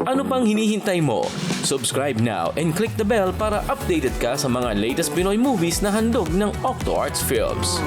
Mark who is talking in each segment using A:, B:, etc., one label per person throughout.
A: Ano pang hinihintay mo? Subscribe now and click the bell para updated ka sa mga latest Pinoy movies na handog ng Octo Arts Films.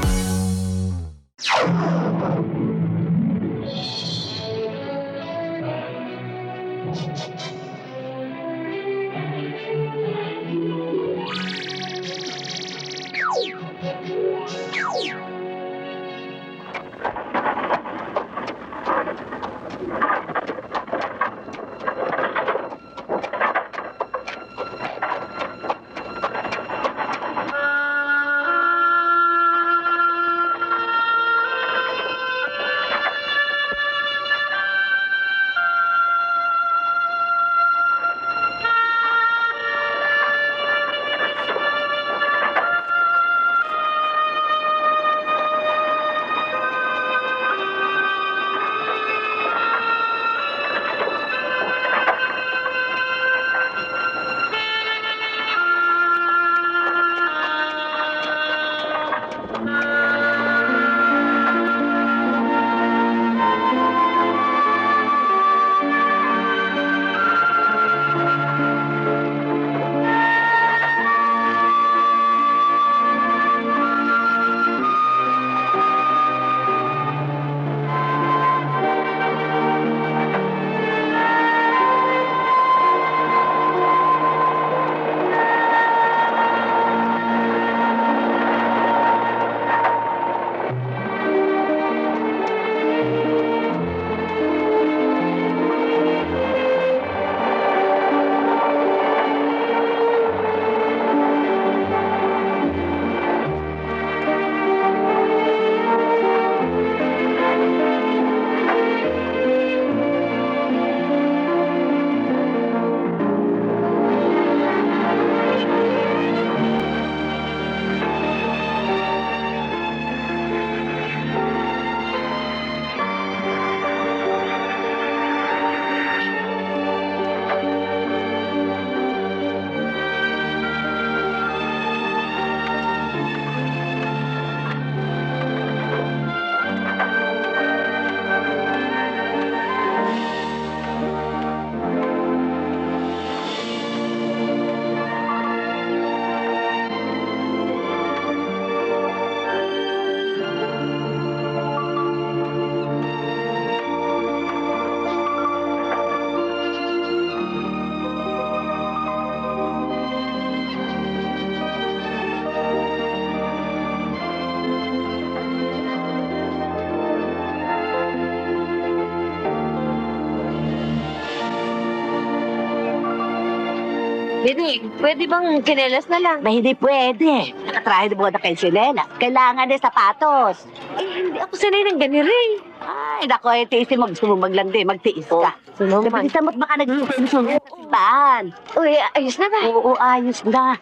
B: Binig, pwede bang tsinelas na lang?
C: Hindi pwede. Nakatrahe na muna kayo sinelas. Kailangan din sapatos.
B: Hindi ako sanay ng ganire.
C: Ay, nako, tiisin mo. Gusto mo maglandi, magtiis ka.
B: Suluman.
C: Bisa mo't baka nagsusunutan.
B: Uy, ayos na ba?
C: Oo, ayos na.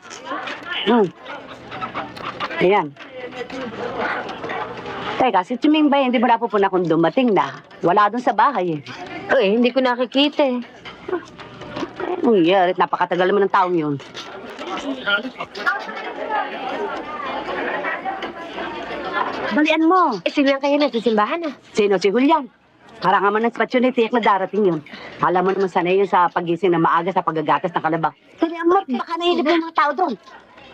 C: Ayan. Teka, si Chiming ba, hindi mo na pupuna kung dumating na. Wala doon sa bahay eh.
B: Uy, hindi ko nakikita eh.
C: Uy, napakatagal naman ng taong yun. Balian mo.
B: Sino lang kayo nasa simbahan ah?
C: Sino? Si Julian. Parang naman ng spatyo ni Tiyak na darating yun. Alam mo naman sanay yun sa pagising na maaga sa paggagatas ng kalabaw. Kaya mo, baka nailip ng mga tao doon.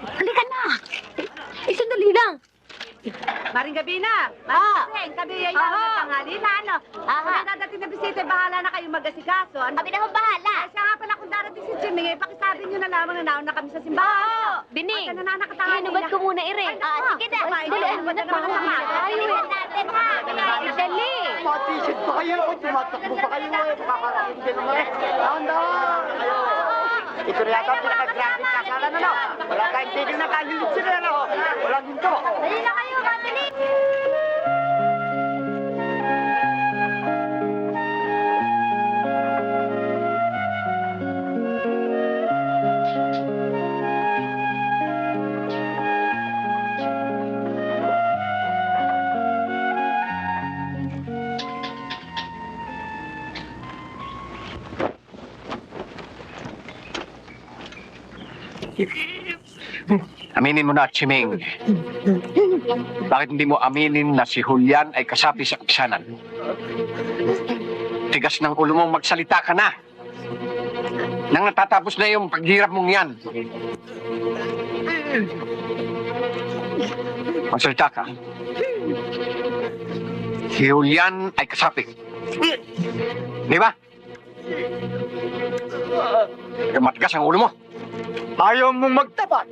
C: Halika na!
B: Sandali lang.
C: Maring gabi na. Maring gabi yan ang tanghali na ano. Kung may dadating na bisita, bahala na kayo mag-asikaso. Ano?
B: Kami na bahala.
C: Siya nga pala kung darating si Jimmy, pakisabi niyo na lamang na nauna kami sa simbahan.
B: Bining,
C: At na nakatanga
B: hinubad ko muna ire.
C: Sige na.
B: Dali,
C: Hinubad na naman ang mga.
B: Ayun natin ha. Dali.
D: Matisip pa kayo, tumatakbo pa kayo, makakarating din naman. Dahan-dahan! Ito rin yata ang pinaka-graphic na sala na, no? Wala tayong tigil na kahilit sila, no? Walang hinto.
B: Dali na kayo, dali.
D: Aminin mo na, Chiming. Bakit hindi mo aminin na si Julian ay kasapi sa kapisanan? Tigas ng ulo mo, magsalita ka na.
E: nang natatapos na yung paghirap mong yan. Magsalita ka. Si Julian ay kasapi. Di ba? Kaya matigas ang ulo mo. Ayaw mong magtapat.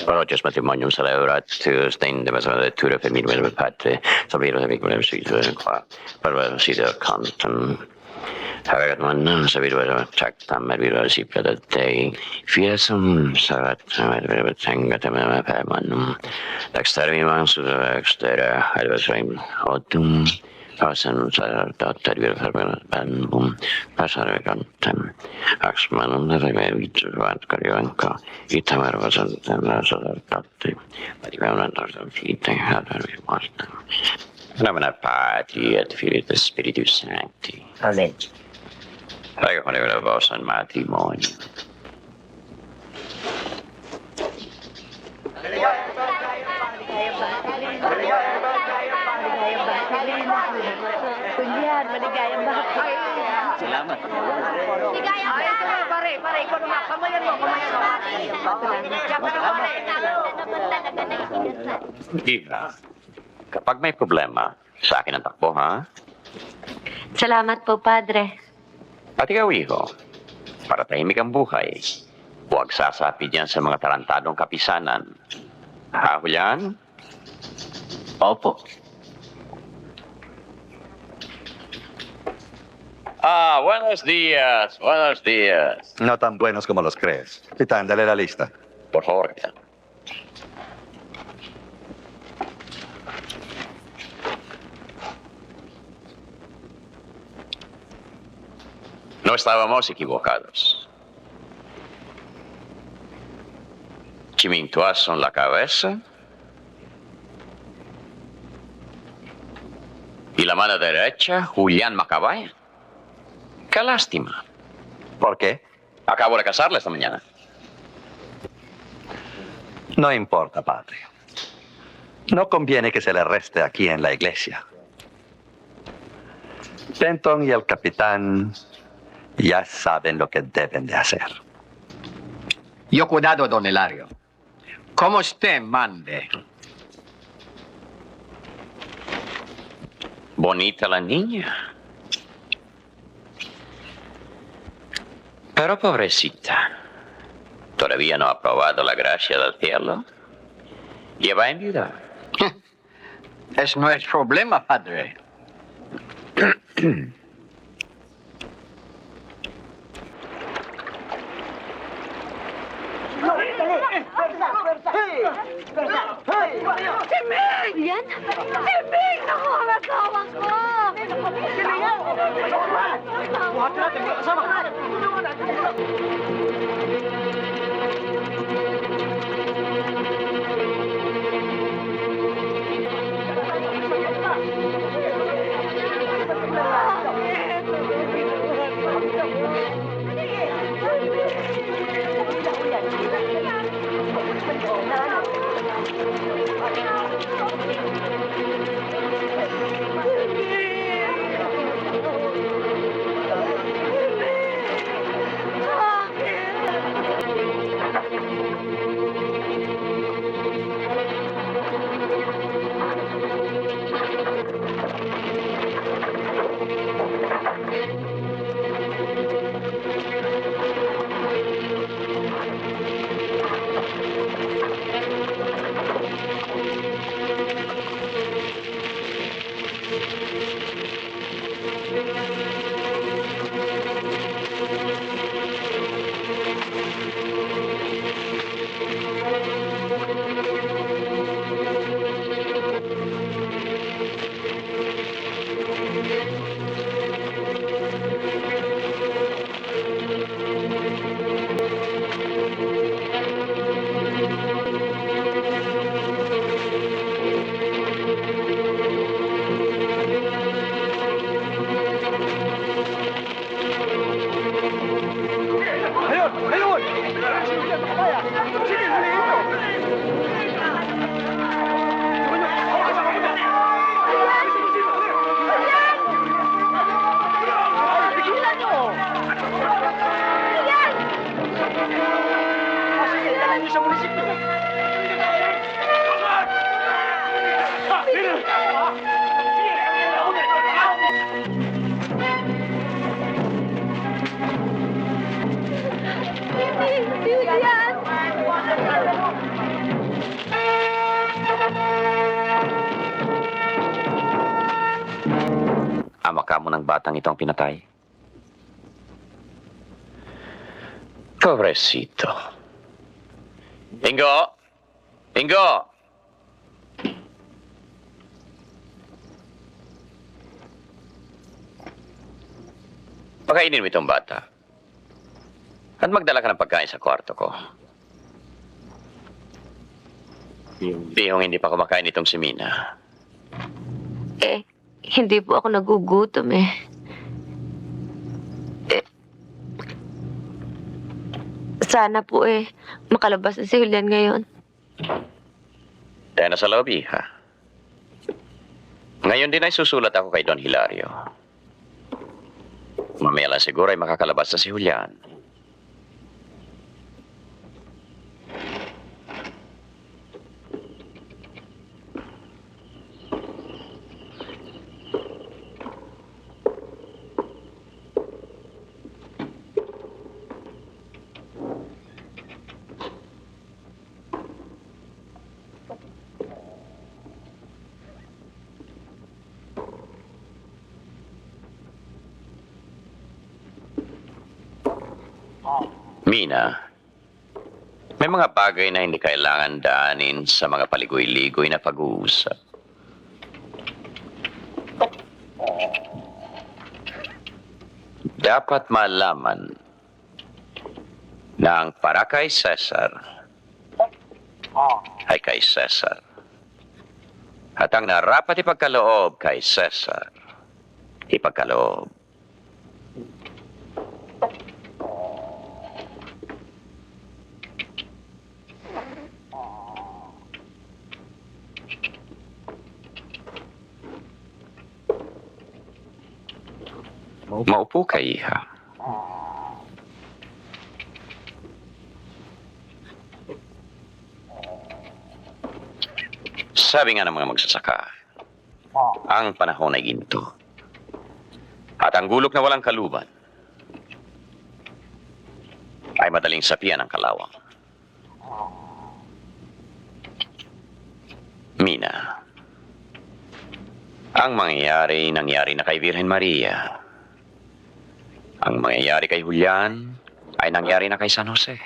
F: Rogers matrimonium celebrat stängde med sådana turer för min med Patrick så blir det mycket med musik kvar för att sitta kanten här att man så vill vara tacksam med vill vara sippade dig för som så att med tänka till med per man dagstar vi man så extra eller så och sen så att det vill för en bom passar det kanten axmannen det är vitt vad ska jag anka i tamar vad så att det var något som fint här vi måste när man är party att feel the spiritus sancti
C: Alin.
F: jag har det var sån matrimonio.
C: Julian, maligayang bakit?
F: Salamat.
B: Ligayang bata.
D: Pare, ikaw naman. Kamayan mo.
F: Ira, kapag may problema, sa akin ang takbo, ha?
B: Salamat po, Padre.
F: At ikaw, Iho, para tahimik ang buhay, huwag sasapi dyan sa mga tarantadong kapisanan. Ha, Julian?
A: Opo.
F: Buenos días, buenos días.
G: No tan buenos como los crees. Titán, dale la lista.
F: Por favor, Capitán. No estábamos equivocados. Chimintuazo en la cabeza y la mano derecha, Julián Macabaya. Qué lástima.
G: ¿Por qué?
F: Acabo de casarla esta mañana.
G: No importa, padre. No conviene que se le reste aquí en la iglesia. Denton y el capitán ya saben lo que deben de hacer.
E: Yo cuidado, don Hilario. Como usted mande.
F: Bonita la niña. Pero pobrecita, todavía no ha probado la gracia del cielo. Y va a enviudar.
E: Es no es problema, padre.
B: Julian? Si Mig! Naku, ang asawa ko!
E: sa munisipyo.
B: Hindi yan!
F: Ama ka mo ng batang itong pinatay. Pobrecito. Ingo! Ingo! Pakainin mo itong bata. At magdala ka ng pagkain sa kwarto ko. Bihong hindi pa kumakain itong si Mina.
H: Hindi po ako nagugutom eh. Sana po makalabas na si Julian ngayon.
F: Tayo na sa lobby, ha? Ngayon din ay susulat ako kay Don Hilario. Mamaya lang siguro ay makakalabas na si Julian. Mina, may mga bagay na hindi kailangan daanin sa mga paligoy-ligoy na pag-uusap. Dapat malaman na ang para kay Cesar ay kay Cesar. At ang narapat ipagkaloob kay Cesar, ipagkaloob. Maupo ka, iha. Sabi nga ng mga magsasaka, ang panahon ay ginto. At ang gulok na walang kaluban ay madaling sapian ng kalawang. Mina, ang mangyayari nangyari na kay Virgen Maria. Ang mangyayari kay Julian ay nangyari na kay San Jose.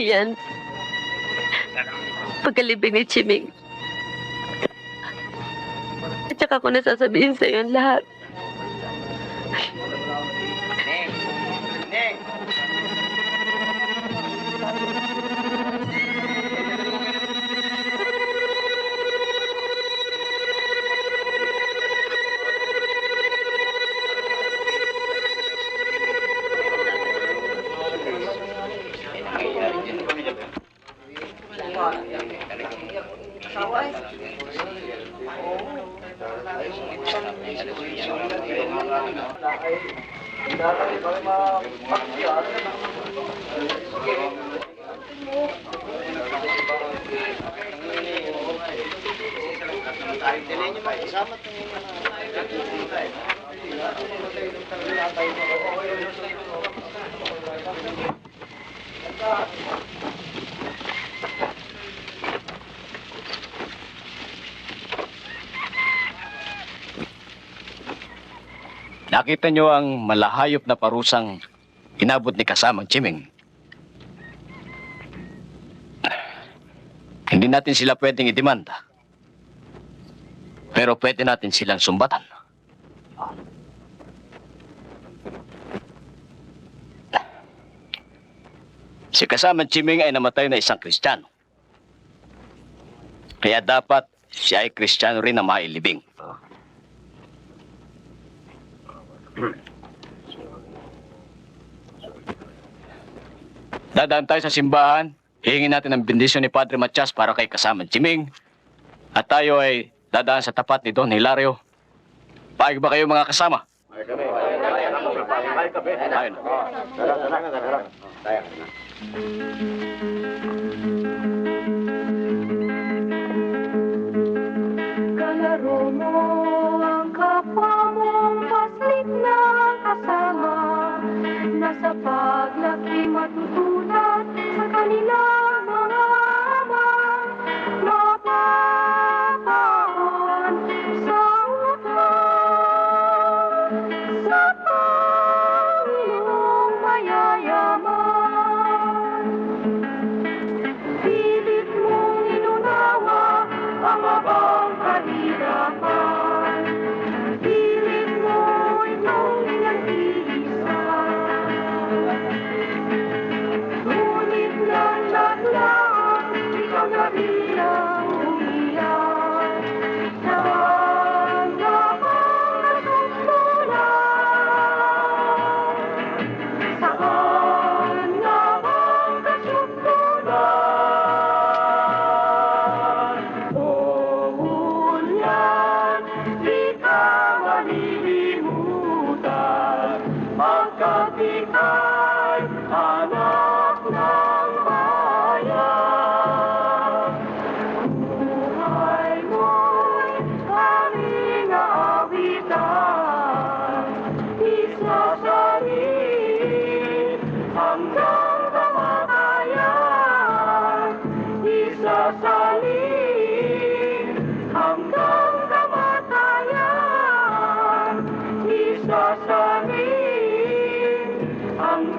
H: Yan. Pagkalibing ni Chiming. At saka ko nasasabihin sa iyo ang lahat.
E: nakita nyo ang malahayop na parusang inabot ni kasamang Chiming. Hindi natin sila pwedeng idemanda. Pero pwede natin silang sumbatan. Si kasamang Chiming ay namatay na isang Kristiyano. Kaya dapat siya ay Kristiyano rin na mailibing. Dadaan tayo sa simbahan, hihingin natin ang bendisyon ni Padre Matias para kay kasamang Chiming. At tayo ay dadaan sa tapat ni Don Hilario. Paig ba kayo mga kasama? Tayo na.
B: Kalaro mo ang kapwa mong paslit na kasama na sa paglaki matutunan sa kanilang mga ama mapapaon sa utang sa Panginoong mayayaman. Pilit mong inunawa ang abang kahirapan. Pilit mo itong inag-iisa. Ngunit naglatlaan, ikaw na rin ang umiyak. Saan na bang kasusulan? Saan na bang kasusulan? O ulan, di ka malilimutan, pagkat ika'y anak ng bayan. Buhay mo'y aming aawitan, isasalin hanggang kamatayan. Isasalin hanggang kamatayan. Isasalin hanggang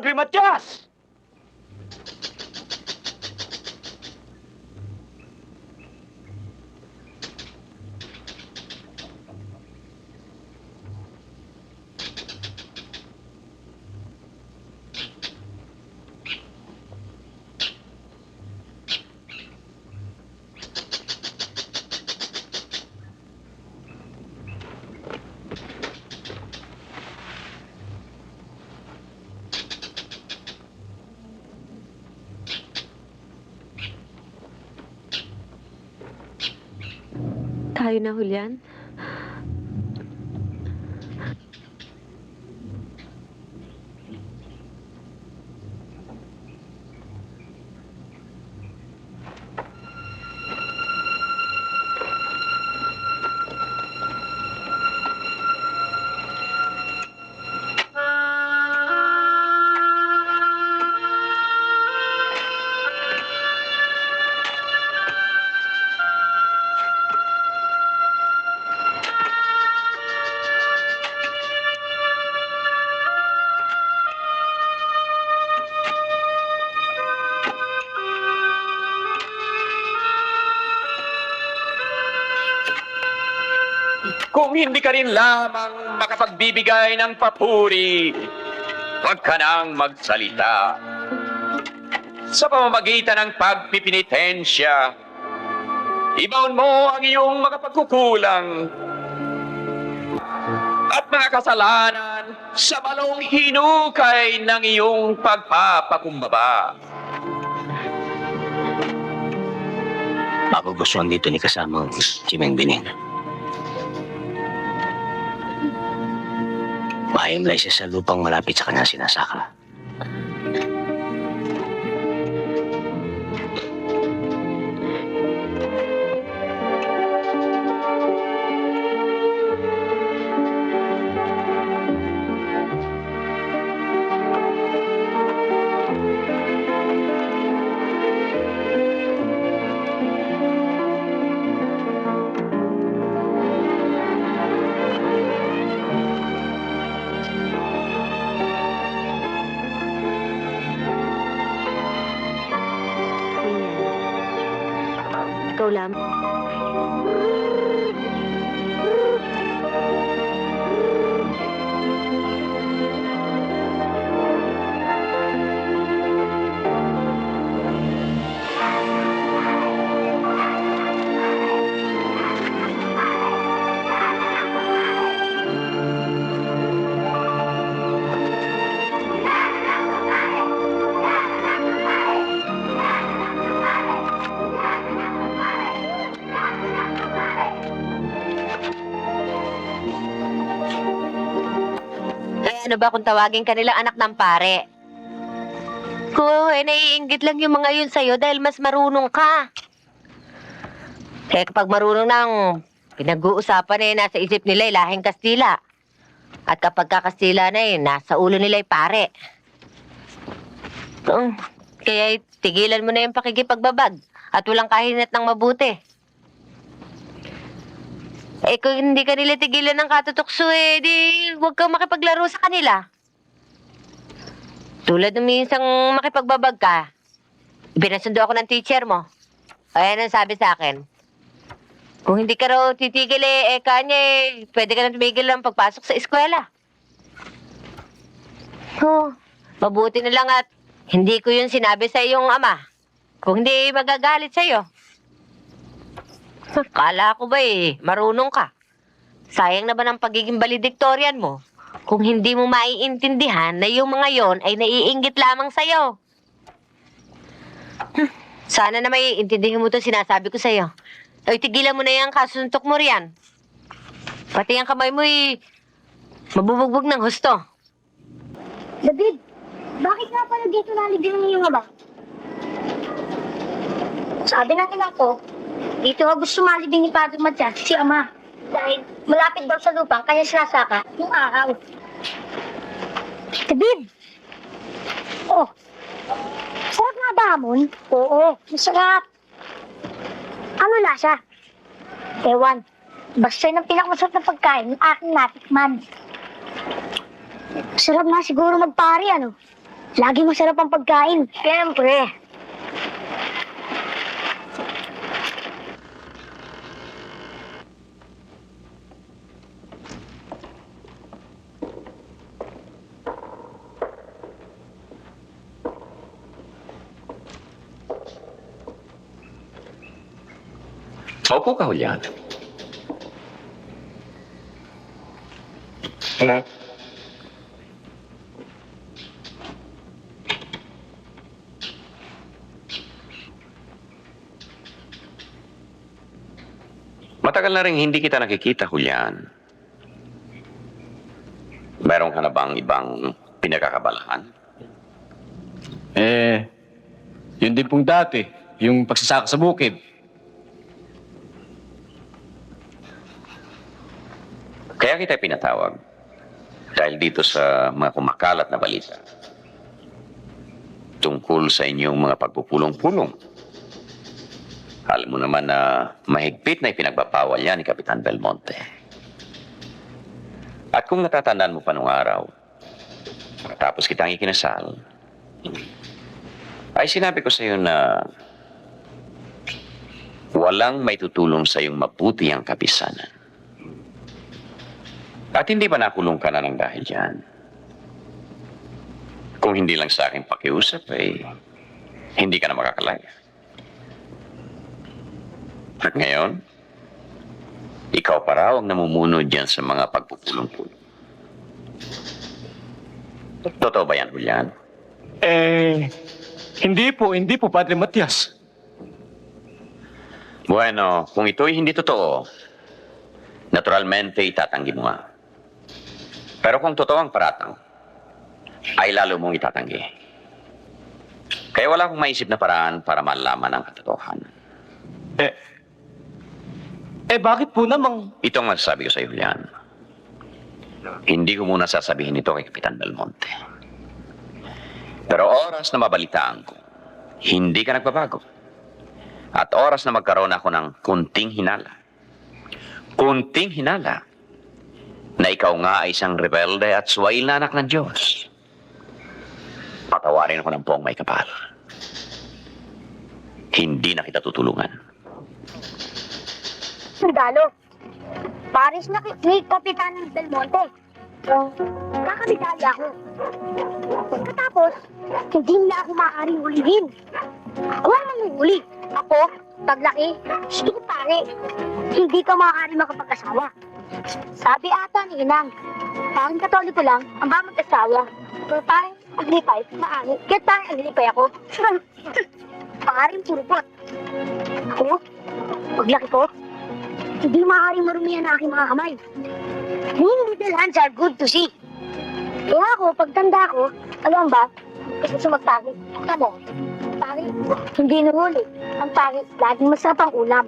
E: Padre Matias!
H: Tayo na, Julian.
E: Kung hindi ka rin lamang makapagbibigay ng papuri, huwag ka nang magsalita. Sa pamamagitan ng pagpipinitensya, ibaon mo ang iyong mga pagkukulang at mga kasalanan sa balong hinukay ng iyong pagpapakumbaba.
I: Magugustuhan dito ni kasamang Chimeng Bining. Mahimlay siya sa lupang malapit sa kanyang sinasaka.
H: Ikaw lang. Ano ba kung tawagin ka nilang anak ng pare? Naiinggit lang yung mga yun sa'yo dahil mas marunong ka. Kaya kapag marunong nang pinag-uusapan nasa isip nila lahing Kastila. At kapag kakastila na nasa ulo nila pare. Kaya tigilan mo na yung pakikipagbabag at walang kahinat ng mabuti. Kung hindi ka nila tigilan ng katutukso, di huwag kang makipaglaro sa kanila. Tulad ng minsang makipagbabag ka, pinasundo ako ng teacher mo. Ayan ang sabi sa akin. Kung hindi ka raw titigil kanya pwede ka na tumigil ng pagpasok sa eskwela. Mabuti na lang at hindi ko yun sinabi sa iyong ama. Kung hindi magagalit sa iyo. Kala ko ba marunong ka? Sayang na ba ng pagiging valedictorian mo kung hindi mo maiintindihan na yung mga yon ay naiinggit lamang sa'yo? Sana na maiintindihan mo ito sinasabi ko sa'yo. Tigilan mo na yung kasuntok mo riyan. Pati ang kamay mo mabubugbog ng husto.
B: David, bakit nga pala dito nalibing yung ama? Sabi ng ina ko, dito nga gusto malibing ni Padre Matias si ama. Dahil malapit daw sa lupa, kaya sinasaka yung araw. David! Oh, sarap nga ba hamon? Oo, masarap. Ano lasa? Ewan, basta yun ang pinakamasarap na pagkain ng aking natikman. Sarap nga siguro magpari, ano? Lagi masarap ang pagkain. Siyempre.
F: Opo ka, Julian. Ano? Matagal na rin hindi kita nakikita, Julian. Meron ka na bang ibang pinagkakabalahan?
E: Yun din pong dati, yung pagsasaka sa bukid.
F: Kaya kita pinatawag dahil dito sa mga kumakalat na balita tungkol sa inyong mga pagpupulong-pulong. Alam mo naman na mahigpit na ipinagbabawal yan ni Kapitan Belmonte. At kung natatandaan mo pa nung araw, matapos kitang ikinasal, ay sinabi ko sa iyo na walang may tutulong sa iyong mabuti ang kapisanan. At hindi pa nakulong ka na ng dahil dyan. Kung hindi lang sa aking pakiusap, hindi ka na makakalaya. At ngayon, ikaw pa raw ang namumuno dyan sa mga pagpupulong-pulong. Totoo ba yan, Julian?
E: Hindi po, Padre Matias.
F: Bueno, kung ito'y hindi totoo, naturalmente itatanggi mo nga. Pero kung totoo ang paratang, ay lalo mong itatanggi. Kaya wala akong maisip na paraan para malaman ang katotohanan.
E: Bakit po namang...
F: Ito ang masasabi ko sa iyo, Julian. Hindi ko muna sasabihin ito kay Kapitan Belmonte. Pero oras na mabalitaan ko, hindi ka nagbabago. At oras na magkaroon ako ng kunting hinala, na ikaw nga ay isang rebelde at suwail na anak ng Diyos, patawarin ako ng buong may kapal. Hindi na kita tutulungan.
B: Sundalo. Paris na ni Kapitan ng Belmonte. Kakabitali ako. Pagkatapos, hindi nila ako maaaring hulihin. Ako ang manguhuli. Ako, paglaki, gusto ko pare. Hindi ka maaaring makapag-asawa. Sabi ata ni Inang, parang katoliko lang ang ba mag-asawa. Pero parang aglipay, maari. Kaya parang aglipay ako. Paring purupot. Ako, paglaki ko, hindi maaaring marumihan ang aking mga kamay. Little hands are good to see. Kaya ako, pagtanda ko, alam ba, gusto magpagi. Tamo, pagi, hindi nahuli. Ang pagi, laging masarap ang ulam.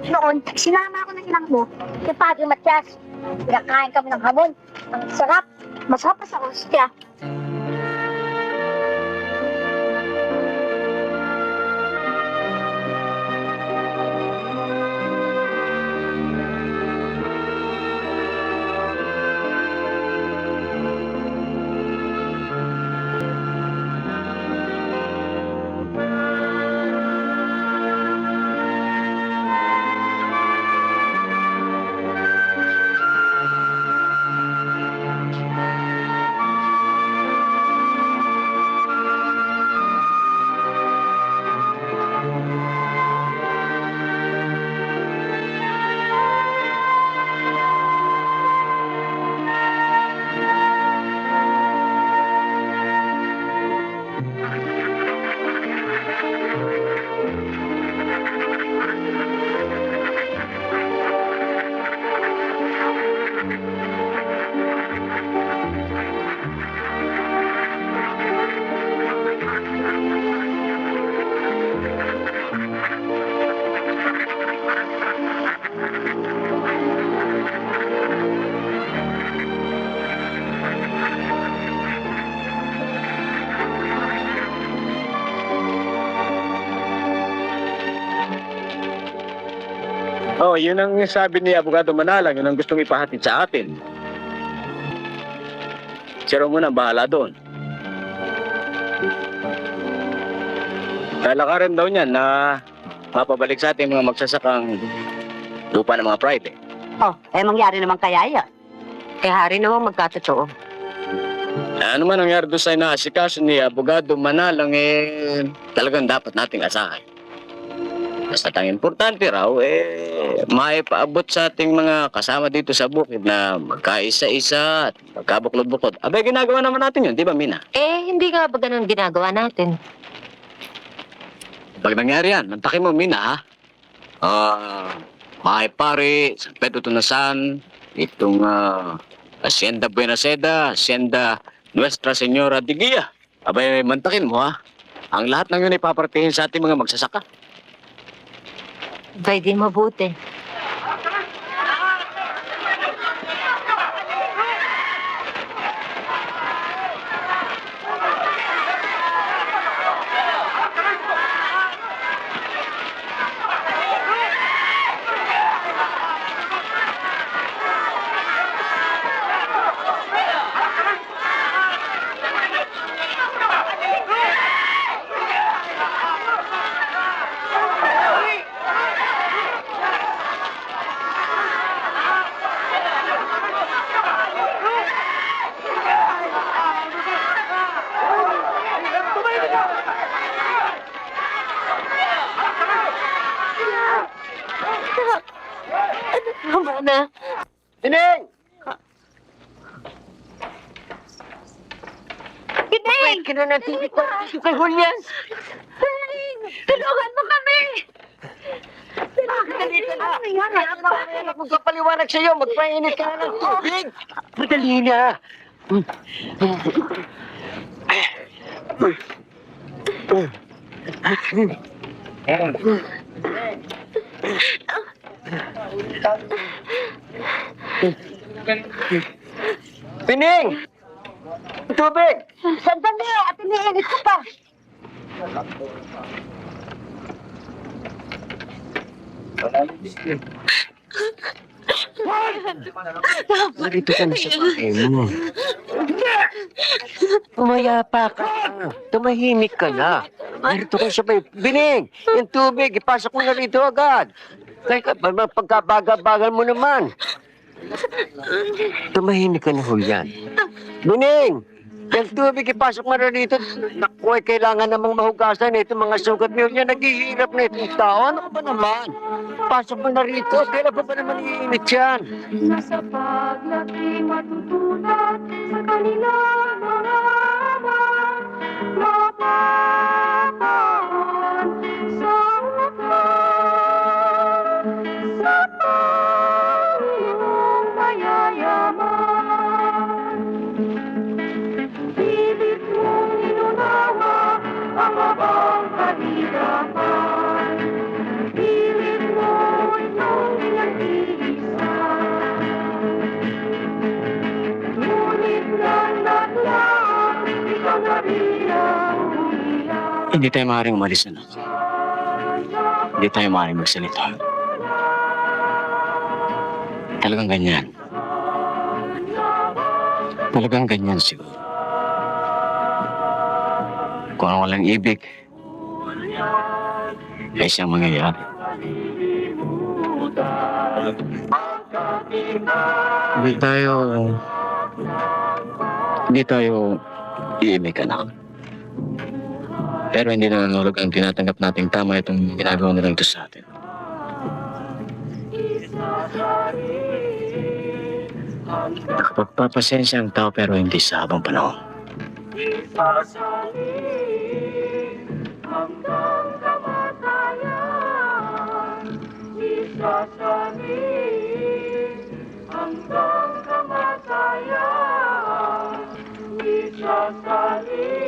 B: Noon, sinama ako ng inang mo kay Padre Matias. Pinakain kami ng hamon. Ang sarap, masarap pa sa hostya.
E: Yun ang sabi ni Abogado Manalang, yun ang gustong ipahatid sa atin. Siya raw muna ang bahala doon. Lalakarin daw niyan na mapabalik sa ating mga magsasakang lupa ng mga pride.
C: Oh, mangyari naman kaya yan.
H: Eh, hari naman magkatotoo.
E: Ano man nangyari doon sa inaasikaso ni Abogado Manalang, talagang dapat nating asahan. Basta ang importante raw, maipaabot sa ating mga kasama dito sa bukid na magkaisa-isa at magkabuklod-buklod. Abay, ginagawa naman natin yun, di ba, Mina?
H: Eh, hindi nga ba ganun ginagawa natin?
E: Pag nangyari yan, mantakin mo, Mina, ha? Maipari, San Pedro Tunasan, itong Hacienda Buenaseda, Hacienda Nuestra Señora de Guia. Abay, mantakin mo, ha? Ang lahat ng yun ay papartihin sa ating mga magsasaka.
H: Pwede mabuti. Tama na.
D: Bining!
H: Pinay!
C: Kinanatili ko kay Julian.
H: Tulungan mo kami!
D: Magpapaliwanag sa'yo, magpainit ka na ng tubig. Madali na. Pining! Tubig!
C: Sandali, at iniinit ko pa.
I: Marito ka na sa bahay mo. Umayapa ka. Tumahimik ka na. Marito ka sa bahay. Bining! Yung tubig, ipasok mo na rito agad. Kaya pagkabaga-bagal mo naman. Tumahimik ka na, Julian. Bining! Yung tubig, ipasok mo na rito. Naku, kailangan namang mahugasan ito. Mga sugat mo yan, naghihirap na itong tao. Ano ka ba naman? Pasok mo na rito. Kailan pa ba naman iinit yan?
B: Nasa paglaki matutunan sa kanila mga mapapahan sa wakas sa Panginoong mayayaman. Pilit mong inunawa ang abang kahirapan. Pilit mo itong pinag-iisa. Ngunit lang, ikaw na rin ang umiyak.
I: Hindi tayo maaaring umalis na. Hindi tayo maaaring magsalita. Talagang ganyan. Talagang ganyan siguro. Kung ang walang ibig, ay siyang mangyayari. Hindi tayo iibig, anak. Pero hindi na nanulog ang tinatanggap nating tama itong ginagawa nilang ito sa atin. Nakapagpapasensya ang tao pero hindi sa habang panahon.
B: Hanggang kamatayan, isasalin. Hanggang kamatayan, isasalin.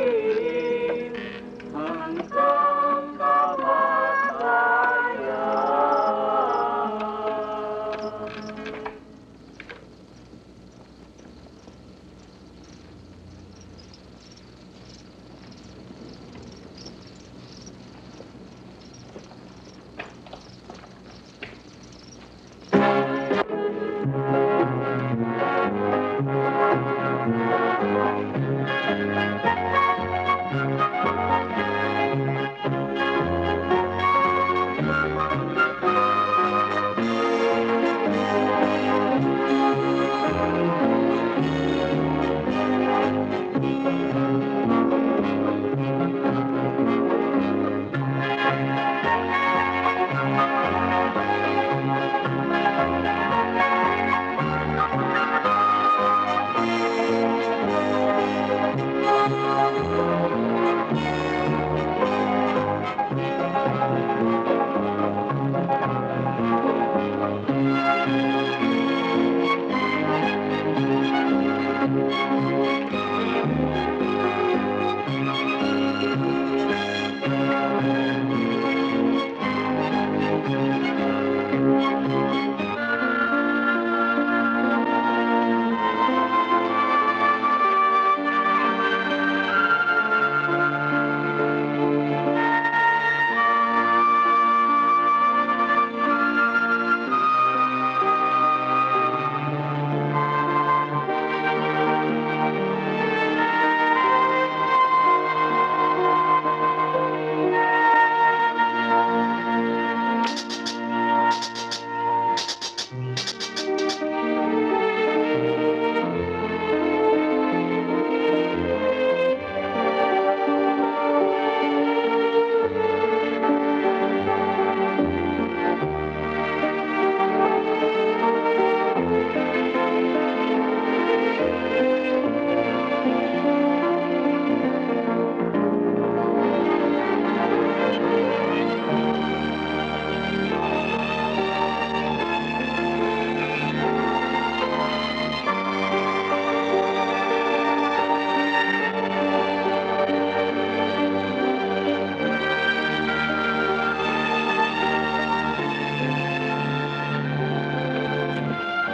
B: Hanggang kamatayan.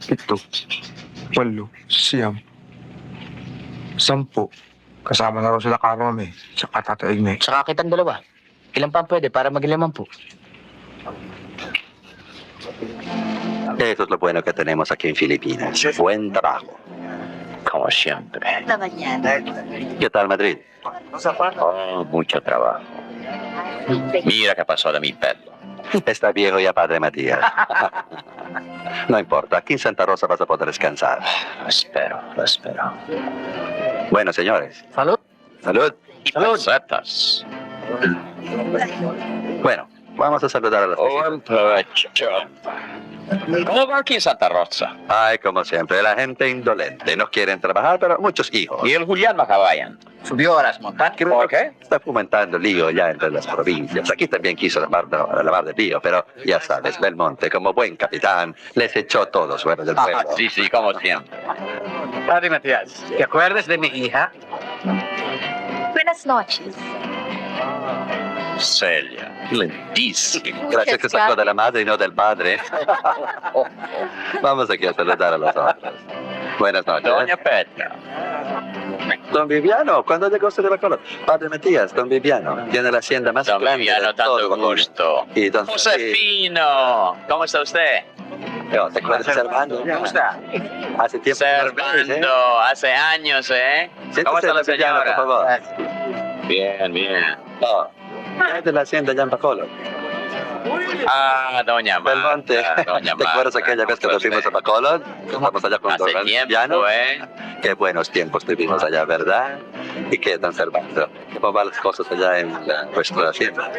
J: 7, 8, 9, 10. Kasama na raw sila Karome, tsaka Tata Igne.
K: Saka kitang dalawa. Ilan pa ang pwede para mag-10?
G: Eso es lo bueno que tenemos aquí en Filipinas. Buen trabajo.
F: Como siempre.
G: ¿Qué tal Madrid?
F: Oh, mucho trabajo. Mira qué pasó de mi pelo.
G: Está viejo ya, padre Matías. No importa, aquí en Santa Rosa vas a poder descansar.
F: Lo espero.
G: Bueno, señores.
K: Salud.
G: Salud.
F: Y pesetas.
G: Bueno, vamos a saludar a las
F: Buen provecho. ¿Cómo va aquí en Santa Rosa?
G: Ay, como siempre, la gente indolente. No quieren trabajar, pero muchos hijos.
F: ¿Y el Julián Macabayan?
K: Subió a las montañas.
F: ¿Por qué?
G: Está fomentando lío ya entre las provincias. Aquí también quiso lavar de lío, pero ya sabes, Belmonte, como buen capitán, les echó todos fuera del pueblo.
F: Sí, como siempre.
K: Padre Matías, ¿te acuerdas de mi hija?
L: Buenas noches.
F: Celia, lentísimo.
G: Gracias que sacó de la madre y no del padre. Vamos aquí a saludar a los otros. Buenas noches.
F: Doña Petra.
G: Don Viviano, ¿cuándo llegó usted de Bacolod? Padre Matías, don Viviano, tiene la hacienda más
F: Don
G: grande
F: Viviano,
G: de todo
F: tanto
G: Bacolod.
F: gusto.
G: Y don
F: Josefino, ¿cómo está usted?
G: ¿Te acuerdas de Servando?
K: ¿Cómo está?
G: Hace tiempo. que nos ves,
F: Servando, hace años, ¿eh?
G: Siéntese,
F: ¿Cómo está la
G: don Viviano,
F: señora?
G: por favor.
F: Bien, bien.
G: No, es de la hacienda ya en Bacolod.
F: Doña Ma.
G: Belmonte,
F: Doña
G: ¿te
F: Ma.
G: acuerdas aquella vez que nos fuimos a Bacolod? Estamos allá con
F: Hace
G: Don
F: tiempo,
G: Llano.
F: ¿eh?
G: Qué buenos tiempos tuvimos allá, ¿verdad? ¿Y qué tan Servando? ¿Cómo van las cosas allá en vuestra hacienda?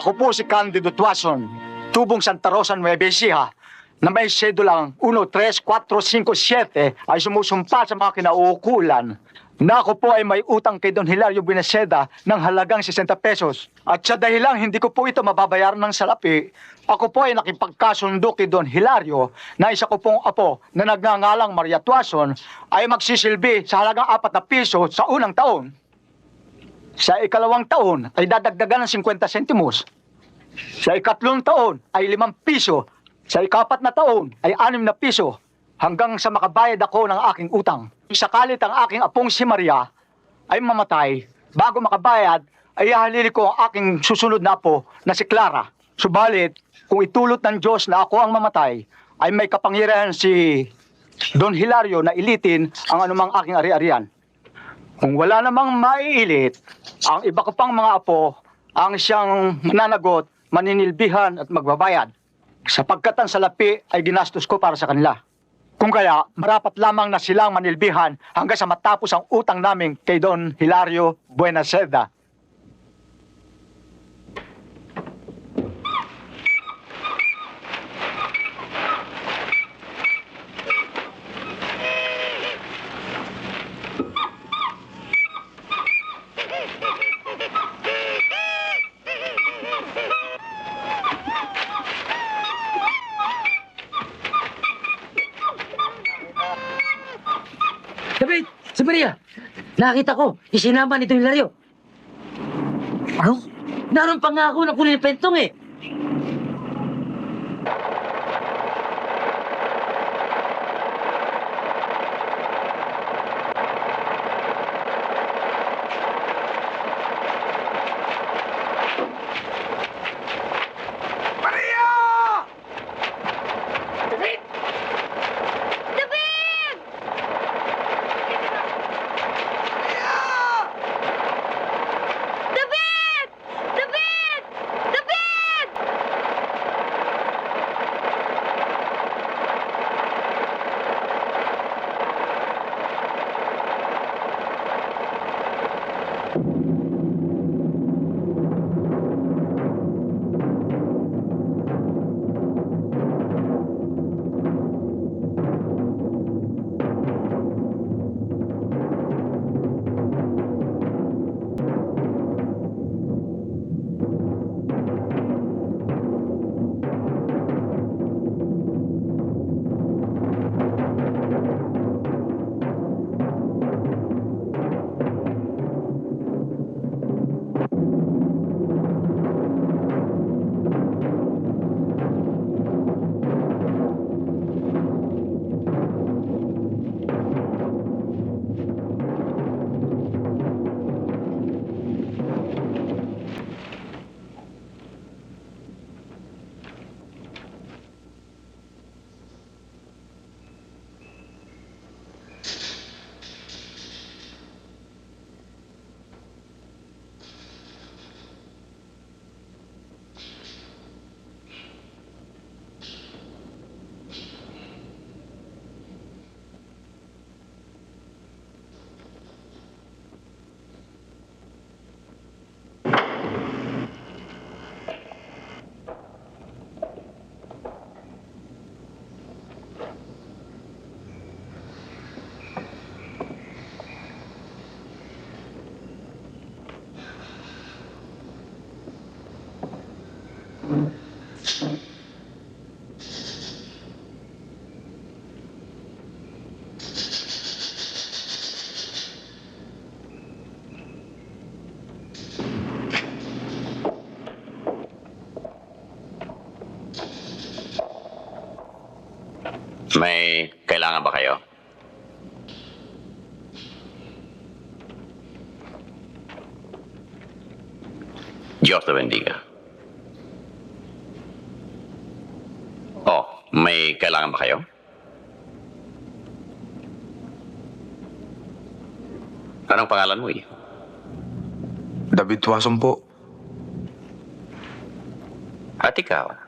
D: Ako po si Candido Tuason, tubong Santa Rosa, Nueva Ecija, na may sedulang 13457 ay sumusumpa sa mga kinauukulan na ako po ay may utang kay Don Hilario Buenaseda ng halagang 60 pesos. At sa dahilang hindi ko po ito mababayaran ng salapi, ako po ay nakipagkasundo kay Don Hilario na isa ko pong apo na nagngangalang Maria Tuason ay magsisilbi sa halagang 4 na piso sa unang taon. Sa ikalawang taon ay dadagdagan ng 50 sentimos. Sa ikatlong taon ay 5 piso. Sa ikapat na taon ay 6 na piso. Hanggang sa makabayad ako ng aking utang. Sakalit ang aking apong si Maria ay mamatay, bago makabayad ay ihalili ko ang aking susunod na apo na si Clara. Subalit, kung itulot ng Diyos na ako ang mamatay, ay may kapangyarihan si Don Hilario na ilitin ang anumang aking ari-arian. Kung wala namang maiilit, ang iba ko pang mga apo ang siyang mananagot, maninilbihan at magbabayad. Sapagkat ang salapi ay ginastos ko para sa kanila. Kung kaya, marapat lamang na silang manilbihan hanggang sa matapos ang utang namin kay Don Hilario Buenaseda.
M: David! Si Maria! Nakita ko, isinama nito yung Hilario. Ano? Naroon pa nga ako na kunin yung pentong eh.
F: May kailangan ba kayo? Diyos te bendiga. Oh, may kailangan ba kayo? Anong pangalan mo eh?
J: David Tuason po.
F: At ikaw?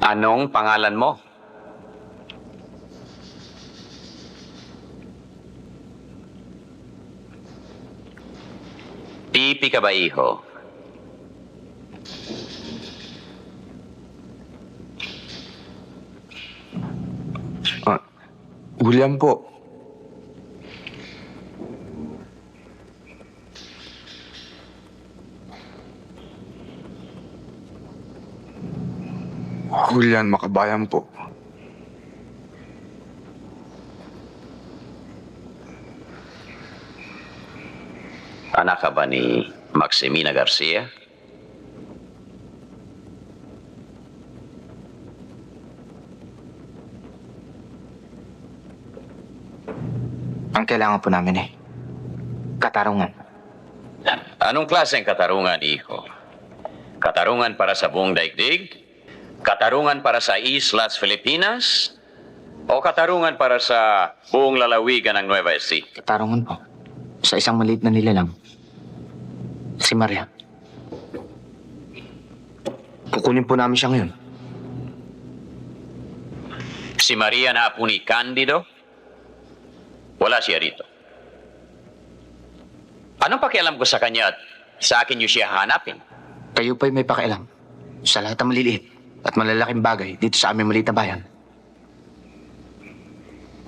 F: Anong pangalan mo? Pipi ka ba, iho?
J: William po. Julian Makabayan po.
F: Anak ka ba ni Maximina Garcia?
K: Ang kailangan po namin katarungan.
F: Anong klaseng katarungan, iho? Katarungan para sa buong daigdig? Katarungan para sa Islas Filipinas? O katarungan para sa buong lalawigan ng Nueva Ecija?
K: Katarungan po. Sa isang maliit na nilalang. Si Maria. Kukunin po namin siya ngayon.
F: Si Maria na apo ni Candido? Wala siya rito. Anong pakialam ko sa kanya at sa akin niyo siya hanapin?
K: Kayo pa'y may pakialam sa lahat ng maliliit at malalaking bagay dito sa aming maliit na bayan.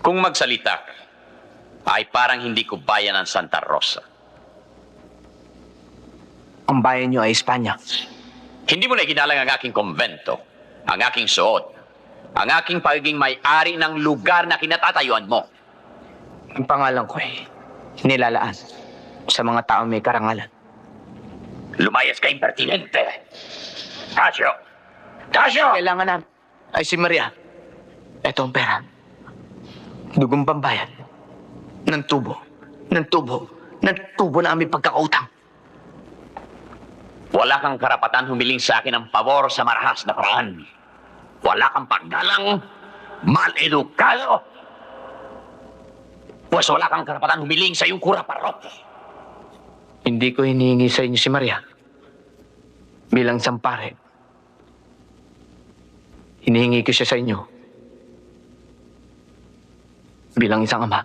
F: Kung magsalita ka, ay parang hindi ko bayan ng Santa Rosa.
K: Ang bayan niyo ay Espanya.
F: Hindi mo na ginalang ang aking konvento, ang aking suot, ang aking pagiging may-ari ng lugar na kinatatayuan mo.
K: Ang pangalan ko ay nilalaan sa mga taong may karangalan.
F: Lumayas ka, impertinente! Tasyo! Tasyo!
K: Kailangan namin ay si Maria. Ito ang pera. Dugong pambayad. Ng tubo. Ng tubo. Ng tubo na aming pagkakautang.
F: Wala kang karapatan humiling sa akin ng pabor sa marahas na paraan. Wala kang paggalang, mal-edukado. Pues wala kang karapatan humiling sa iyong kura parokya.
K: Hindi ko hinihingi sa inyo si Maria. Bilang sampare. Hinihingi ko siya sa inyo. Bilang isang ama.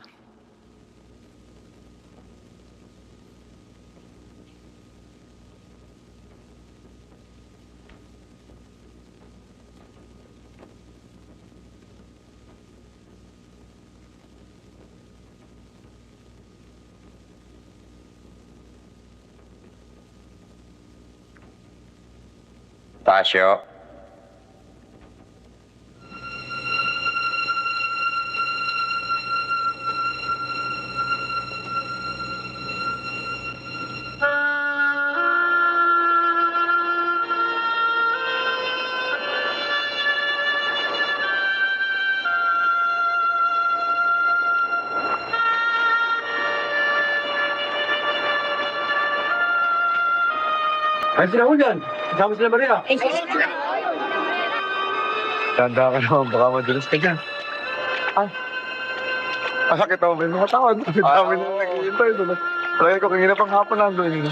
F: Tasyo.
I: Ay, sila ko dyan. Kasama sila Maria.
J: Tanda ka naman, baka madulas ka dyan. Ay. Masakit ako, may mga tao. Ang dami na naghihintay doon. Talaga ko, kanina pang hapon nandun.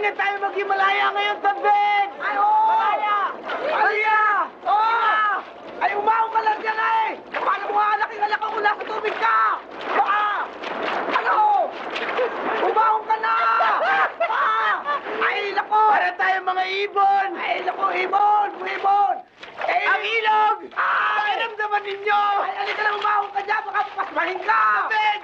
D: na tayo mag-Himalaya ngayon, Tabin! Ay, oo! Malaya! Malaya! Oo! Ay, umaw ka lang dyan eh! Paano mo nga laki-alak ako nasa tubig ka? Baka! Ano? Umaw ka na! Ay, nako! Para tayo mga ibon! Ay, nako, ibon! Ibon! Eh, ang ilog! Ay, ramdaman ninyo! Ay, alika lang, umaw ka dyan! Baka pasmahin ka! Tabin!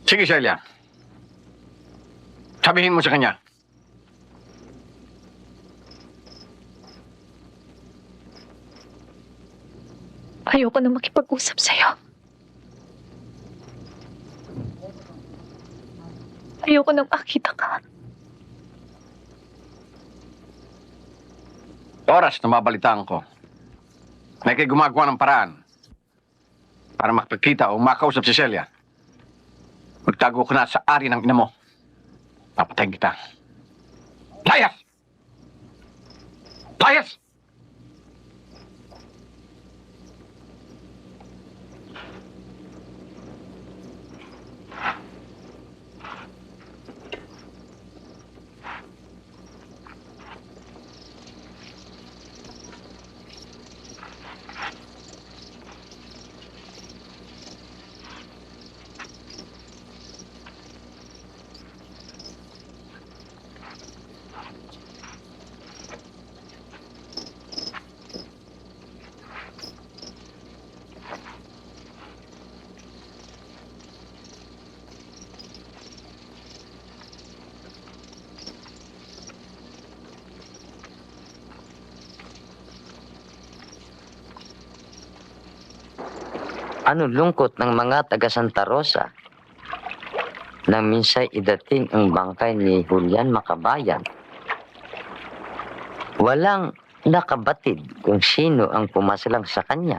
I: Sige, Celia. Sabihin mo sa kanya.
L: Ayoko na makipag-usap sa'yo. Ayoko na makita ka.
I: Oras na mabalitaan ko. May kayo gumagawa ng paraan para makapagkita o makausap si Celia. Magtago ka na sa ari ng ina mo. Papatayin kita. Layas! Layas!
N: Ano lungkot ng mga taga Santa Rosa nang minsay idating ang bangkay ni Julian Makabayan. Walang nakabatid kung sino ang pumasalang sa kanya.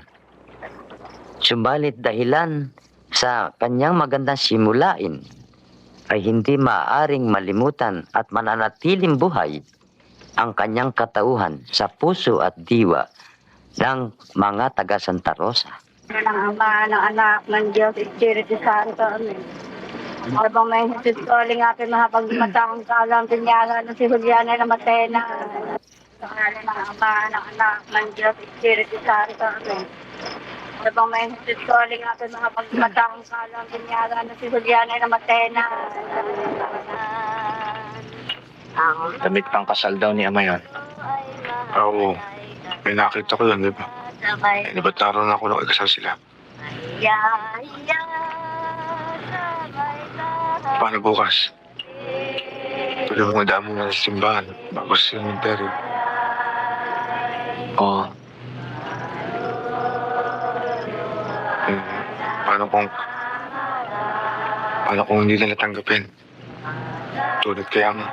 N: Subalit dahilan sa kanyang magandang simulain ay hindi maaaring malimutan at mananatiling buhay ang kanyang katauhan sa puso at diwa ng mga taga Santa Rosa.
B: Ng Ama, ng Anak, ng Diyos, Espiritu Santo. Amen. Habang may Jesus calling atin mahapagmatang kaalam pinyasa ng si Juliana na Matena. Sa ngalan ng Ama, ng Anak, ng Diyos, Espiritu Santo. Amen. Habang may Jesus calling atin mahapagmatang kaalam pinyasa ng si Juliana na Matena.
J: Damit pang kasal daw ni Ama yun. Oo. May nakita ko yun, di ba? Eh, ba't naroon ako nung ikasal sila? Paano bukas? Pwede mo madaan mo na sa simbahan bago sa cemetery. Oo. Eh, paano kung hindi nila tanggapin? Tulad kaya mo.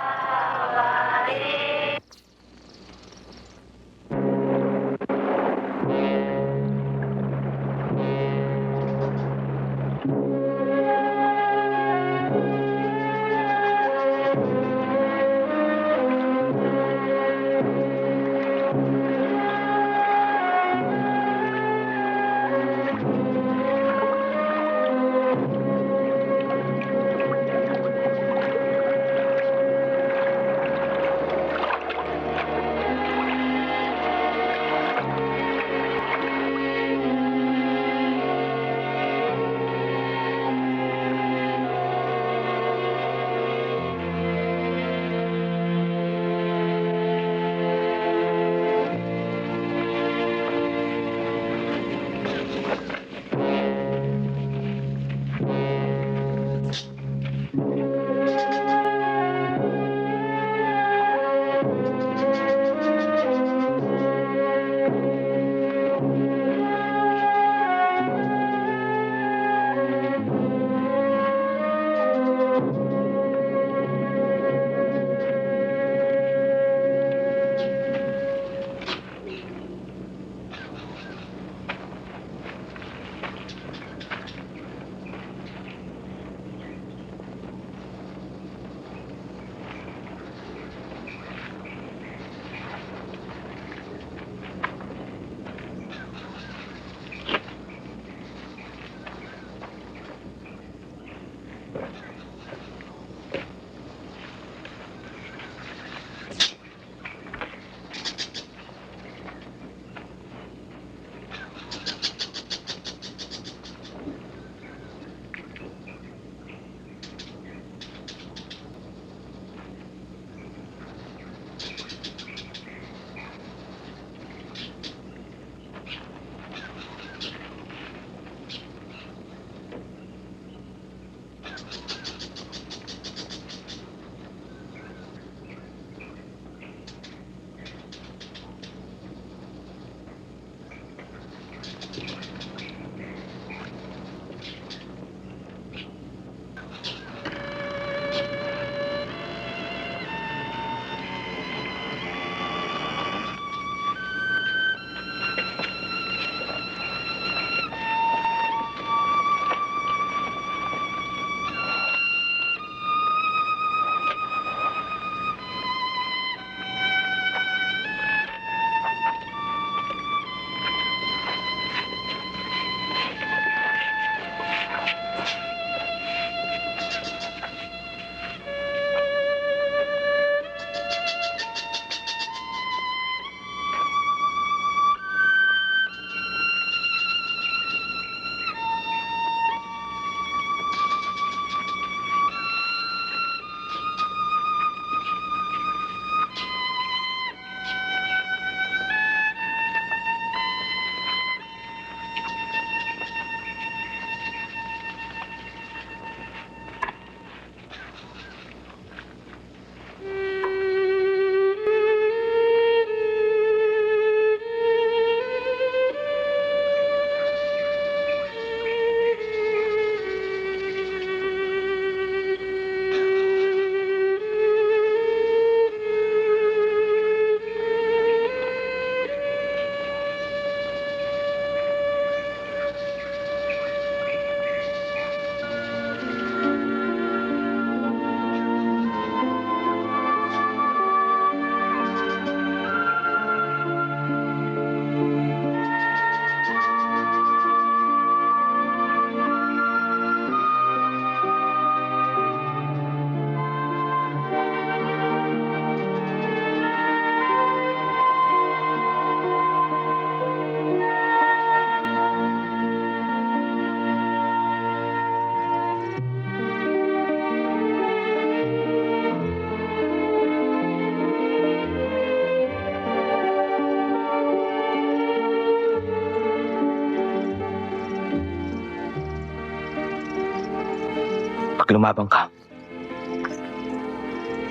K: Pag lumabang ka,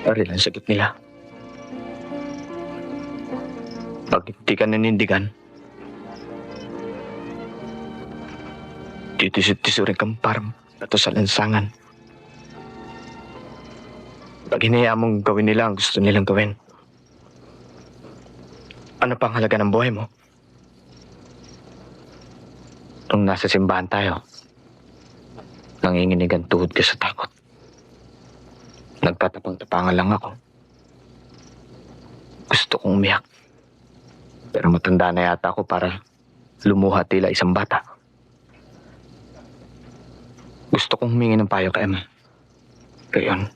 K: aril ang sagot nila. Pag hindi ka nanindigan, titisod-tisurin kang parang bato sa lansangan. Pag hinayaan mong gawin nila ang gusto nilang gawin, ano pang halaga ng buhay mo? Nung nasa simbahan tayo, nanginginig ang tuhod ka sa takot. Nagtatapang-tapangan lang ako. Gusto kong umiyak. Pero matanda na yata ako para lumuha tila isang bata. Gusto kong humingi ng payo kay Ama. Gayon,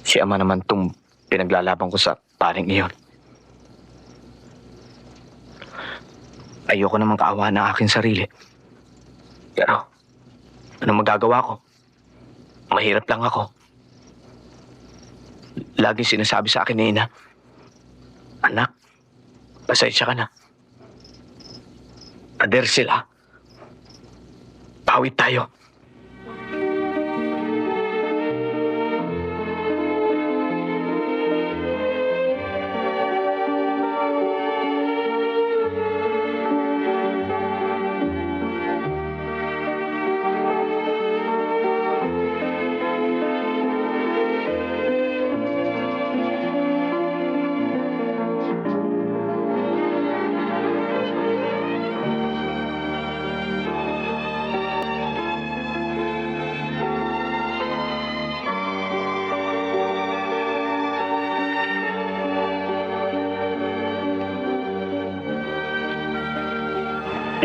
K: si Ama naman tong pinaglalaban ko sa paring iyon. Ayoko namang kaawaan ng aking sarili. Pero, ano magagawa ko? Mahirap lang ako. Laging sinasabi sa akin ni Ina, anak, pasensya ka na. Pader sila. Pawit tayo.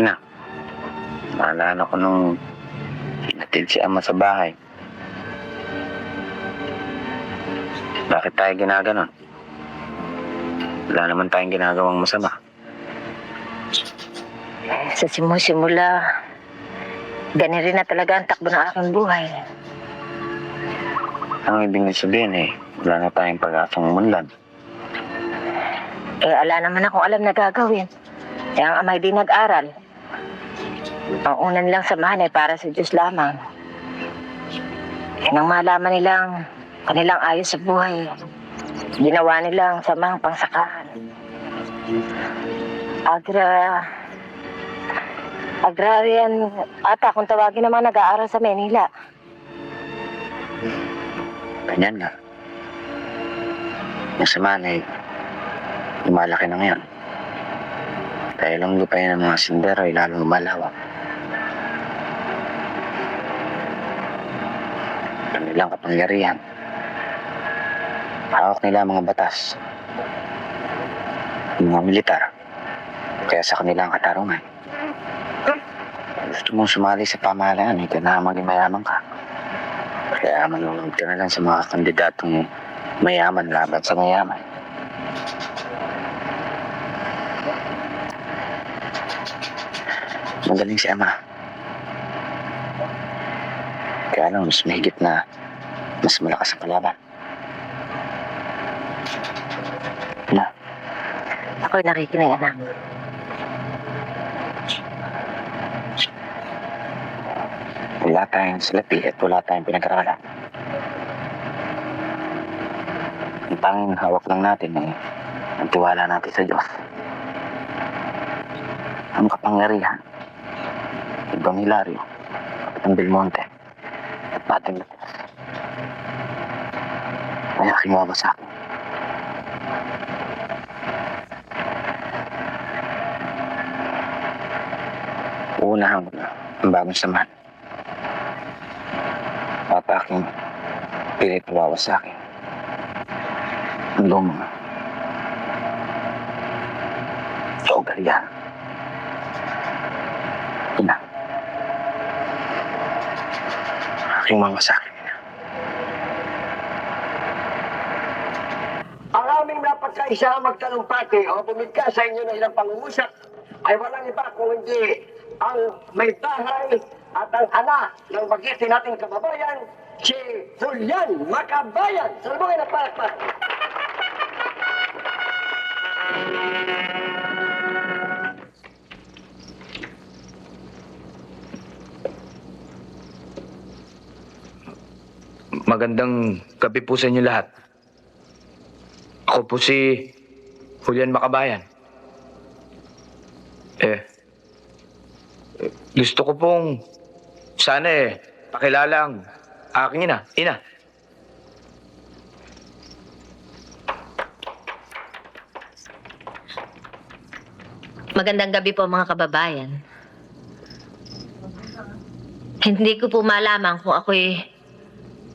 K: Ina, naalala ko nung hinatid si Ama sa bahay. Bakit tayo ginaganon? Wala naman tayong ginagawang masama.
H: Sa simula, ganun rin na talaga ang takbo ng aking buhay.
K: Ang ibig sabihin wala na tayong pag-asang umunlad.
H: Ala naman akong alam na gagawin. Ang amay di nag-aral. Ang una nilang samahan ay para sa Diyos lamang. Nang malaman nilang kanilang ayos sa buhay, ginawa nilang samang pangsakahan. Agrarian ata kung tawagin ng mga nag-aaral sa Manila.
K: Ganyan nga. Yung samahan lumalaki na ngayon. Dahil ang lupain ng mga sindero ay lalong lumalawak. Kanilang kapangyarihan. Hawak nila ang mga batas. Yung mga militar. Kaya sa kanilang katarungan. Gusto mong sumali sa pamahalaan, kailangan maging mayaman ka. Kaya manunod ka na lang sa mga kandidatong mayaman laban sa mayaman. Magaling si Ama. Kaya lang, mas mahigit na mas malakas ang kalaban. Na?
H: Ako'y nakikinig, anak.
K: Wala tayong salapi at wala tayong pinag-aralan. Ang tanging hawak lang natin ang tiwala natin sa Diyos. Ang kapangyarihan. Ibang Hilario, Kapitan Belmonte, at Pating Latas. May aking wawa sa akin. Uunahan ko na ang bagong samahan. At aking pilit wawa sa akin. Ang lumang sa ugalian. Ina. Aking mga sa akin.
I: Ang aming napagkaisa magtalumpati o bumigka sa inyo ng ilang pangungusap ay walang iba kung hindi ang may bahay at ang anak ng magitin nating kababayan, si Julian Makabayan. Salubungin ang palakpak.
K: Magandang gabi po sa inyo lahat. Ako po si Julian Makabayan. Gusto ko pong sana pakilala ang aking ina. Ina.
H: Magandang gabi po mga kababayan. Hindi ko po malaman kung ako'y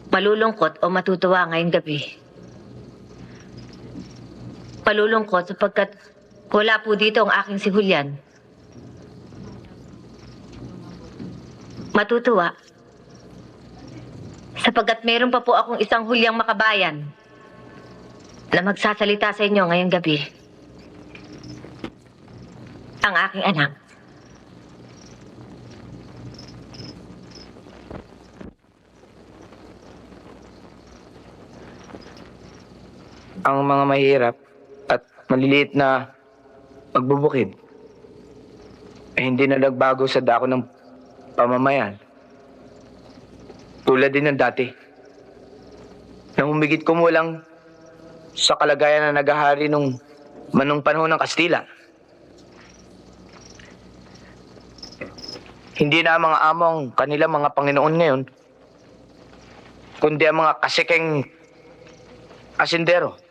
H: malulungkot o matutuwa ngayong gabi. Malulungkot sapagkat wala po dito ang aking si Julian. Matutuwa sapagkat meron pa po akong isang Juliang Makabayan na magsasalita sa inyo ngayong gabi. Ang aking anak.
K: Ang mga mahirap at maliliit na magbubukid ay hindi na nagbago sa dako ng pamamayan. Tulad din ng dati. Nang humigit kumulang sa kalagayan na nagahari nung manong panahon ng Kastila. Hindi na ang mga amo ang kanilang mga Panginoon ngayon, kundi ang mga kasikeng asindero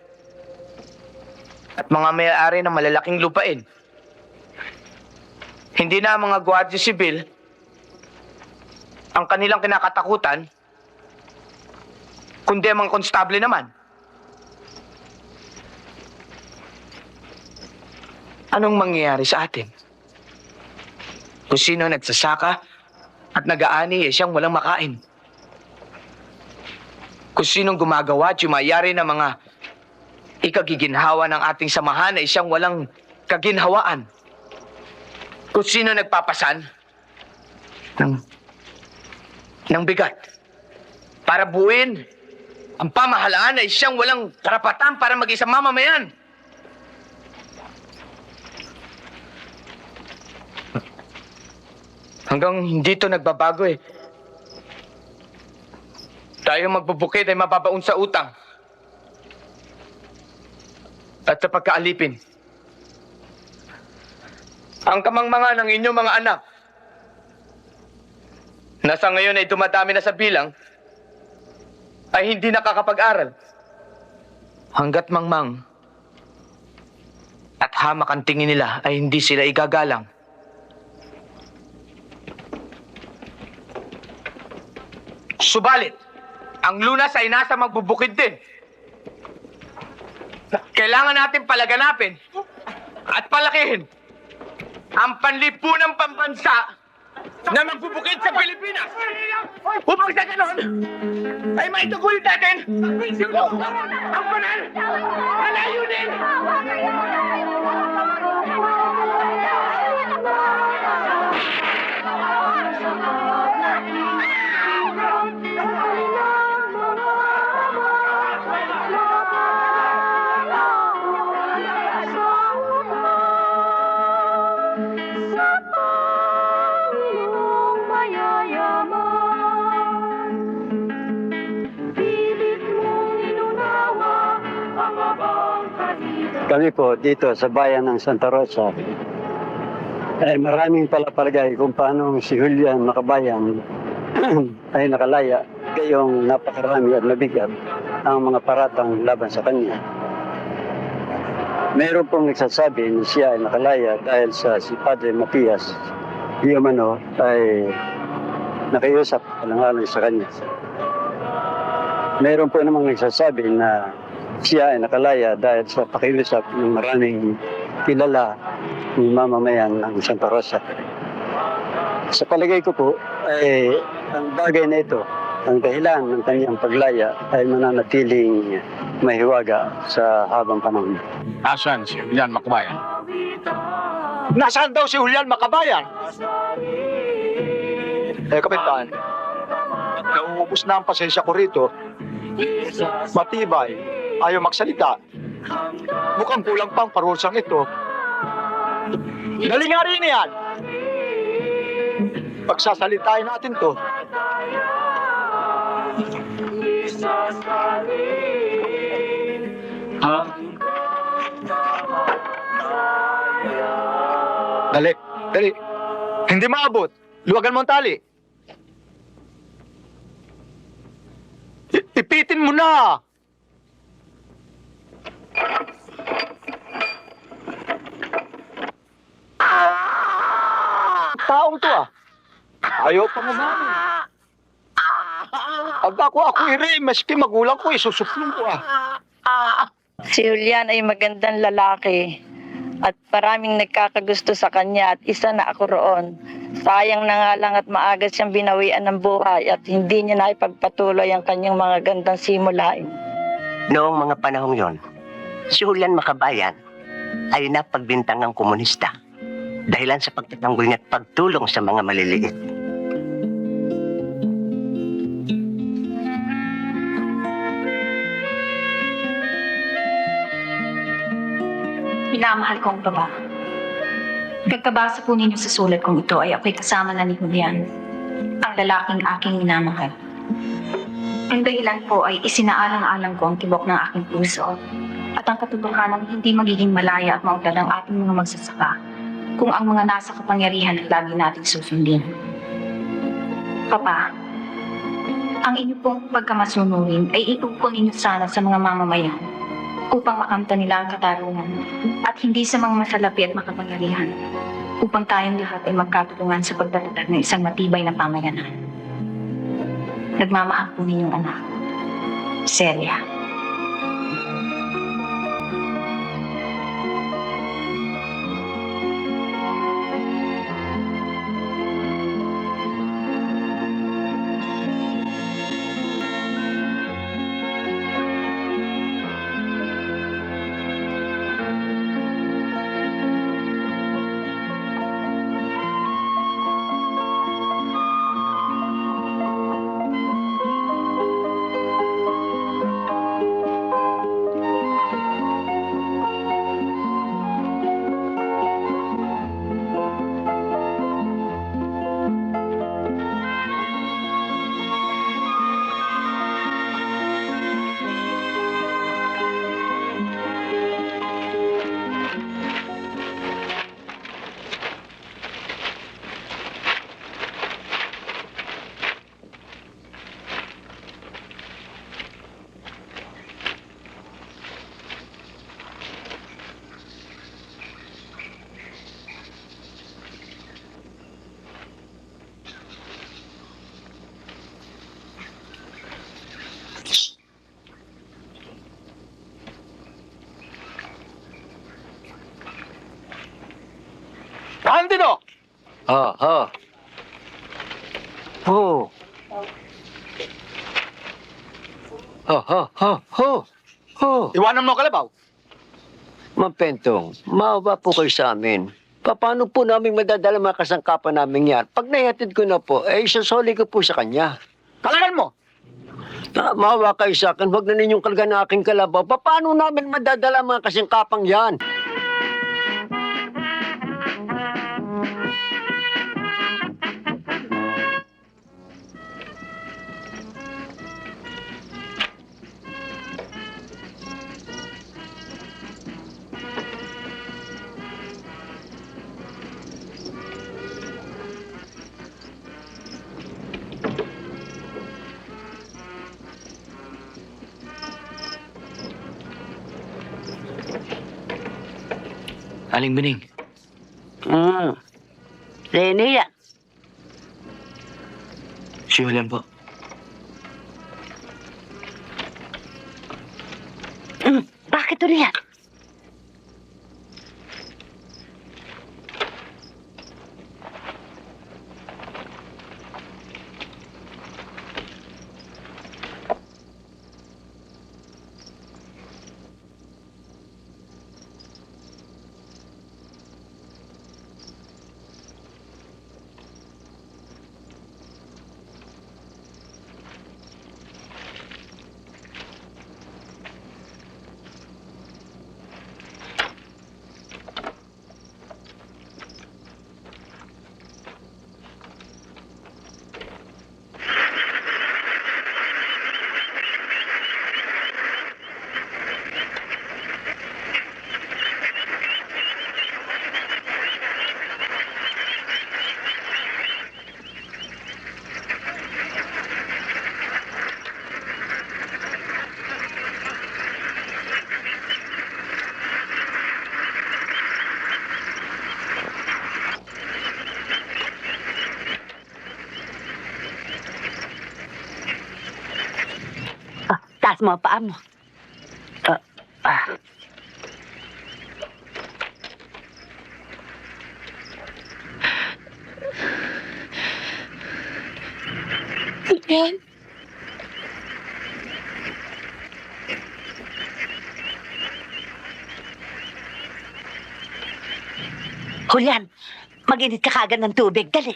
K: at mga may-ari ng malalaking lupain. Hindi na ang mga gwardiya sibil ang kanilang kinakatakutan, kundi ang mga konstable naman. Anong mangyayari sa atin? Kung sino nagsasaka at nag-aani, siyang walang makain. Kung sinong gumagawa at yumayari ng mga ikagiginhawa ng ating samahan, siyang walang kaginhawaan. Kung sino nagpapasan ng bigat para buuin ang pamahalaan, siyang walang karapatan para mag-isang mamamayan. Hanggang hindi ito nagbabago Tayo magbubukid ay mababaon sa utang at sa pagkaalipin. Ang kamangmangan ng inyong mga anak na sa ngayon ay dumadami na sa bilang ay hindi nakakapag-aral. Hanggat mangmang at hamak ang tingin nila ay hindi sila igagalang. Subalit, ang lunas ay nasa magbubukid din. Kailangan natin palaganapin at palakihin ang panlipunang pambansa na magbubukid sa Pilipinas. Upang sa ganon, ay maitugulit natin ang banal na layunin.
O: Kami po dito sa bayan ng Santa Rosa ay maraming palapalagay kung paano si Julian Makabayan ay nakalaya, gayong napakarami at mabigat ang mga paratang laban sa kanya. Mayroon pong nagsasabi na siya ay nakalaya dahil sa si Padre Matias Diomano ay nakiusap alang-alang sa kanya. Mayroon po namang nagsasabi na siya ay nakalaya dahil sa pakiusap ng maraming kilala ng mamamayan ng Santa Rosa. Sa palagay ko po, ay ang bagay na ito, ang dahilan ng kanyang paglaya ay mananatiling mahiwaga sa habang panahon.
D: Nasaan si Julian Makabayan? Nasaan daw si Julian Makabayan? Kapitan, nauubos na ang pasensya ko rito. Matibay, ayaw magsalita. Mukhang kulang pang parusang ito. Dali nga rin yan! Pagsasalitain natin to.
K: Dali, dali. Hindi maabot. Luwagan mo ang tali. Ipitin mo na! Taong to ah. Ayaw pa mamami. Pag ako maski magulang ko, isusuplong ko ah.
P: Si Julian ay magandang lalaki at maraming nagkakagusto sa kanya at isa na ako roon. Sayang na nga lang at maaga siyang binawian ng buhay at hindi niya na ipagpatuloy ang kanyang mga gandang simulain.
Q: Noong mga panahong yon, si Julian Makabayan ay napagbintangang komunista dahilan sa pagtatanggol niya at pagtulong sa mga maliliit.
R: Minamahal kong baba. Pagkabasa po ninyo sa sulat kong ito ay ako'y kasama na ni Julian, ang lalaking aking minamahal. Ang dahilan po ay isinaalang-alang ko ang tibok ng aking puso at ang katotohanan hindi magiging malaya at mautad ang ating mga magsasaka kung ang mga nasa kapangyarihan at lagi nating susundin. Papa, ang inyo pong pagkamasunurin ay itupon ninyo sana sa mga mamamayan upang makamta nila ang katarungan at hindi sa mga masalapi at makapangyarihan upang tayong lahat ay magkatulungan sa pagtatatag ng isang matibay na pamayanan. Nagmamahal po ninyong anak, Celia.
K: Candido!
I: Ho.
K: Iwanan mo ang kalabaw.
I: Ma'am Pentong, maawa po kayo sa amin. Paano po namin madadala mga kasangkapan namin yan? Pag naihatid ko na po, isasoli ko po sa kanya.
K: Kalagan mo!
I: Maawa kayo sa akin, huwag na ninyong kalgan na aking kalabaw. Paano namin madadala mga kasangkapang yan?
M: Aling Bining.
C: Sino yan?
M: Si Julian po.
C: Bakit ulit yan? Taas mo ang paa mo.
L: Julian?
C: Julian, mag-init ka kagad ng tubig. Dali.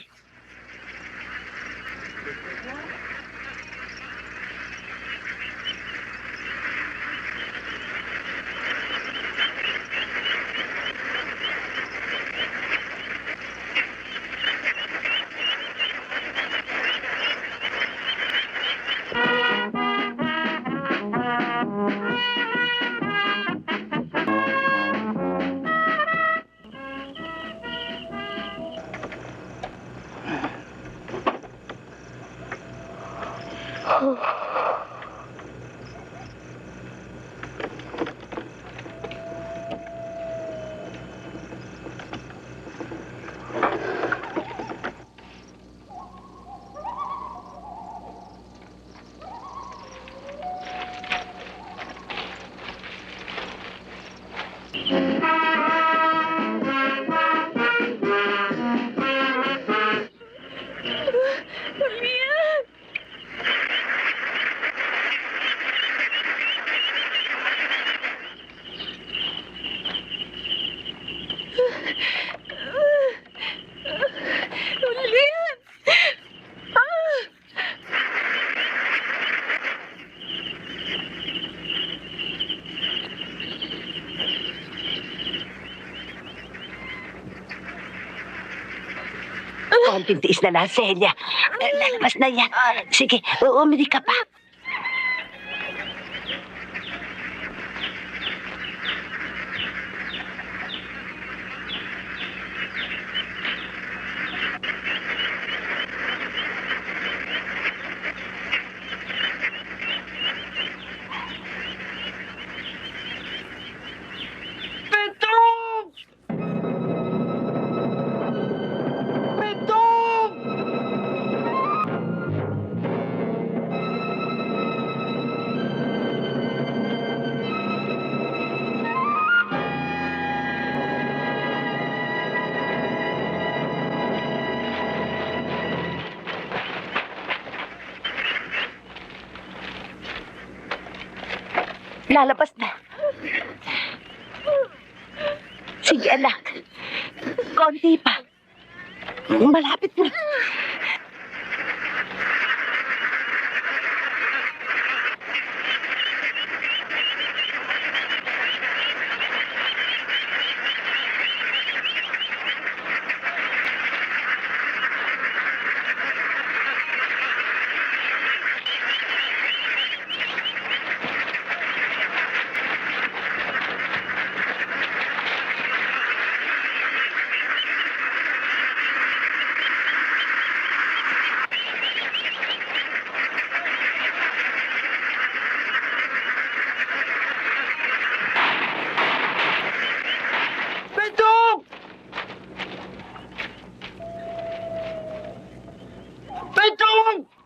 C: Konting tiis na lang, Celia. Lalabas na yan. Sige, umili ka pa. Lalabas na. Sige, anak. Konti pa. Malapit na.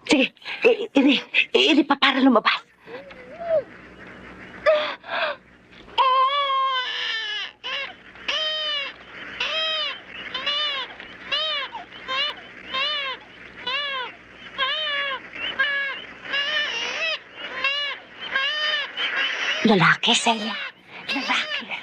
C: Sige, ini pa para lumabas. Lalaki, Celia. Lalaki.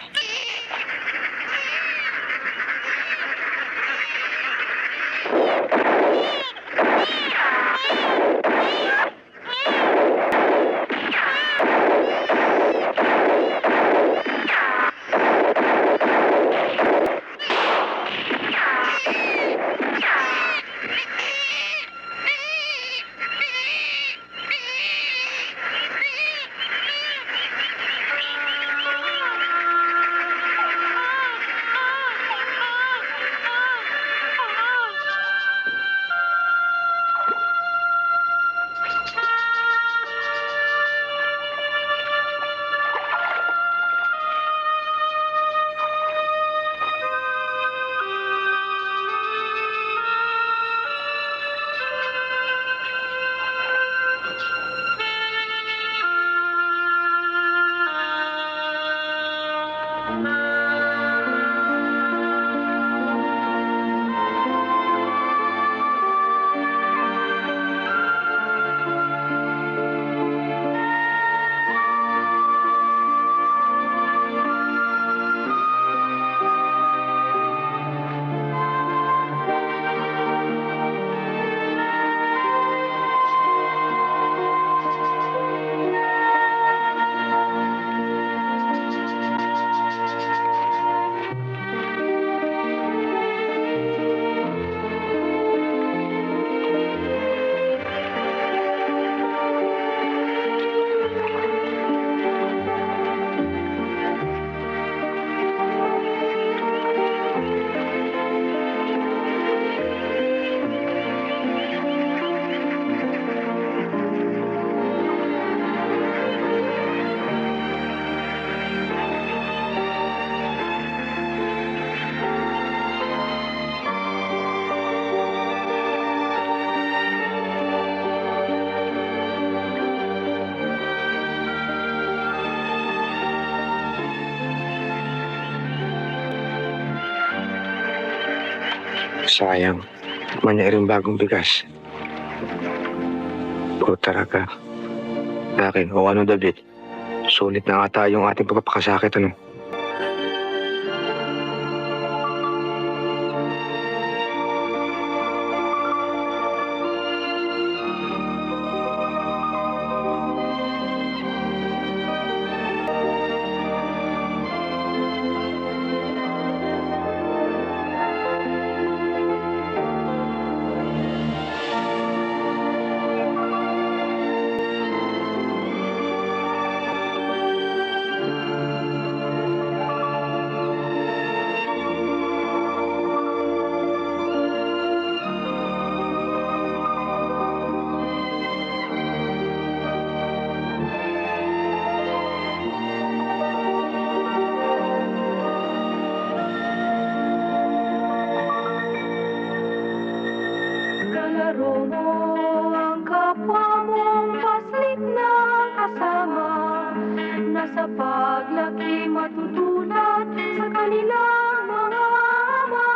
J: Sayang. Manya rin bagong bigas. O talaga. Akin, o ano David? Sulit na ata yung ating pagpapakasakit, ano?
S: Kalaro mo ang kapwa mong paslit na kasama, na sa paglaki matutulad sa kanilang mga ama.